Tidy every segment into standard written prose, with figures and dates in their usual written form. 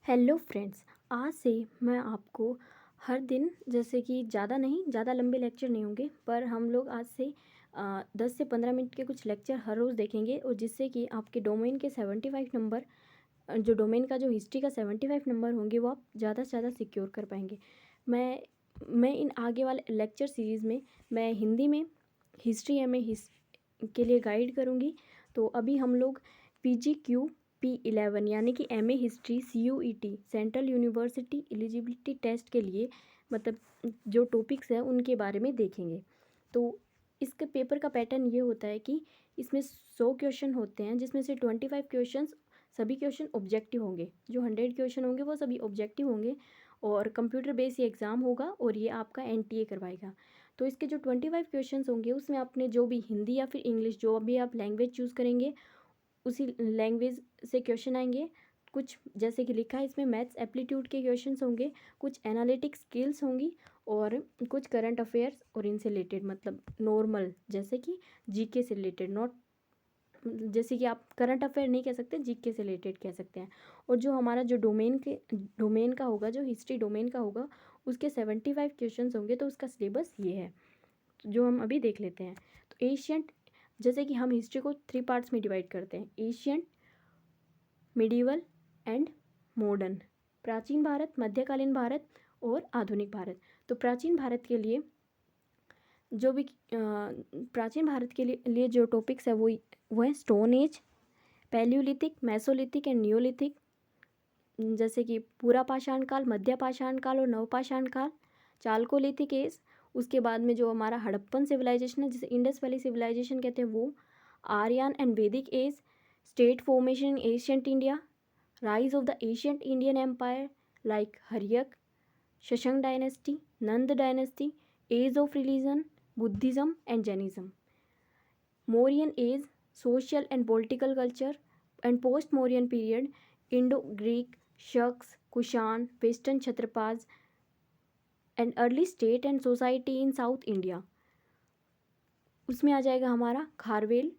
Hello friends, आज से मैं आपको हर दिन जैसे कि ज़्यादा नहीं, ज़्यादा लंबे लेक्चर नहीं होंगे, पर हम लोग आज से 10 से 15 मिनट के कुछ लेक्चर हर रोज़ देखेंगे और जिससे कि आपके डोमेन के 75 नंबर, जो डोमेन का जो हिस्ट्री का 75 नंबर होंगे, वो आप ज़्यादा से ज़्यादा सिक्योर कर पाएंगे। मैं इन आगे वाले लेक्चर सीरीज़ में मैं हिंदी में हिस्ट्री के लिए गाइड करूँगी। तो अभी हम लोग PGQP11 यानी कि MA history CUET central university eligibility test के लिए मतलब जो टॉपिक्स हैं उनके बारे में देखेंगे। तो इसके पेपर का पैटर्न ये होता है कि इसमें 100 क्वेश्चन होते हैं, जिसमें से 25 क्वेश्चंस सभी क्वेश्चन ऑब्जेक्टिव होंगे। जो 100 क्वेश्चन होंगे वो सभी ऑब्जेक्टिव होंगे और कंप्यूटर बेस्ड ये एग्ज़ाम होगा और ये आपका NTA करवाएगा। तो इसके जो 25 क्वेश्चंस होंगे उसमें आपने जो भी हिंदी या फिर इंग्लिश जो भी आप लैंग्वेज चूज़ करेंगे उसी लैंग्वेज से क्वेश्चन आएंगे। कुछ जैसे कि लिखा है इसमें मैथ्स एप्टीट्यूड के क्वेश्चंस होंगे, कुछ एनालिटिक स्किल्स होंगी और कुछ करंट अफेयर्स और इनसे रिलेटेड मतलब नॉर्मल जैसे कि जीके से रिलेटेड, नॉट जैसे कि आप करंट अफेयर नहीं कह सकते, जीके से रिलेटेड कह सकते हैं। और जो हमारा जो डोमेन का होगा, जो हिस्ट्री डोमेन का होगा, उसके 75 क्वेश्चंस होंगे। तो उसका सिलेबस ये है जो हम अभी देख लेते हैं। तो एशियंट, जैसे कि हम हिस्ट्री को 3 पार्ट्स में डिवाइड करते हैं, एशियंट, मिडिवल एंड मॉडर्न। प्राचीन भारत, मध्यकालीन भारत और आधुनिक भारत। तो प्राचीन भारत के लिए जो भी प्राचीन भारत के लिए जो टॉपिक्स है वो है stone age, Palaeolithic, Mesolithic and Neolithic, जैसे कि पूरा पाषाण काल, मध्य पाषाण काल और नवपाषाण काल, चालकोलिथिक एज। उसके बाद में जो हमारा हड़प्पन सिविलाइजेशन है जिसे इंडस वैली सिविलाइजेशन कहते हैं वो, Aryan and Vedic age, state formation in ancient India, rise of the ancient Indian empire like Haryanka, Shashanka dynasty, Nanda dynasty, age of religion, Buddhism and Jainism, Mauryan age, social and political culture and post Mauryan period, Indo Greek, Shakas, Kushana, western Kshatrapas and early state and society in south India. उसमें आ जाएगा हमारा खारवेल,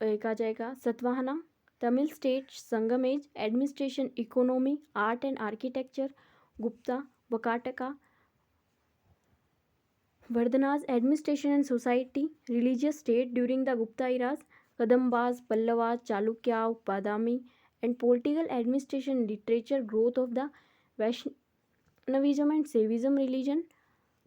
एक आ जाएगा Satavahana, Tamil state Sangam age, administration, economy, art and architecture, Gupta, Vakataka, Vardhanas, administration and society, religious state during the Gupta eras, Kadambas, Pallavas, Chalukyas, Badami and political administration, literature, growth of the Vaishnavism and Shaivism religion,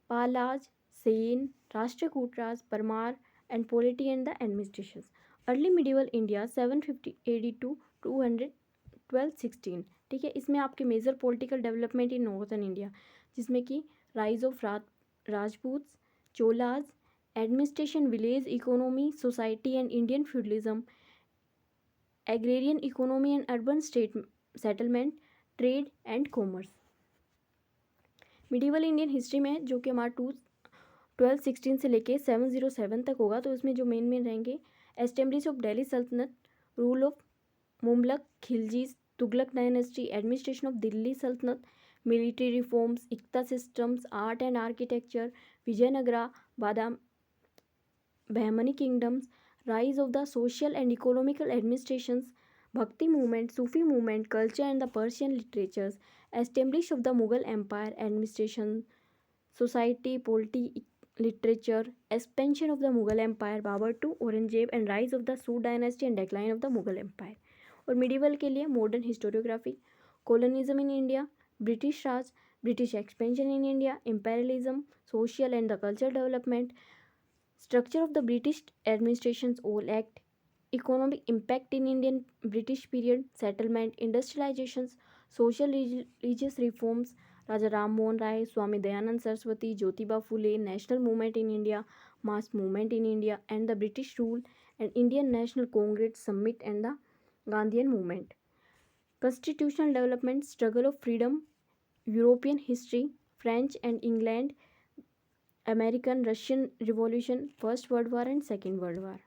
Palas, Sena, Rashtrakutas, Paramara and polity and the administration. Early medieval India 750 AD to 1216। ठीक है, इसमें आपके major political development in northern India, जिसमें कि rise of Rajputs, Cholas, administration, village economy, society and Indian feudalism, agrarian economy and urban state settlement, trade and commerce. Medieval Indian history में जो कि हमारा 1216 से लेके 707 तक होगा, तो इसमें जो मेन रहेंगे, establish of Delhi sultanate, rule of Mamluk Khiljis, Tughlaq dynasty, administration of Delhi sultanate, military reforms, iqta systems, art and architecture, Vijayanagara, बादाम Bahmani kingdoms, rise of the social and economical administrations, bhakti movement, Sufi movement, culture and the Persian literatures, establish of the Mughal empire, administration, society, polity, literature, expansion of the Mughal Empire, Babur to Aurangzeb and rise of the Sood dynasty and decline of the Mughal Empire। और medieval के लिए modern historiography, colonialism in India, British Raj, British expansion in India, imperialism, social and the culture development, structure of the British administration all act, economic impact in Indian British period, settlement, industrialisation, social religious reforms, Raja Ram Mohan Roy, Swami Dayanand Saraswati, Jyotiba Phule, national movement in India, mass movement in India and the British rule and Indian National Congress summit and the Gandhian movement, constitutional development, struggle of freedom, European history, French and England, American Russian revolution, first world war and second world war.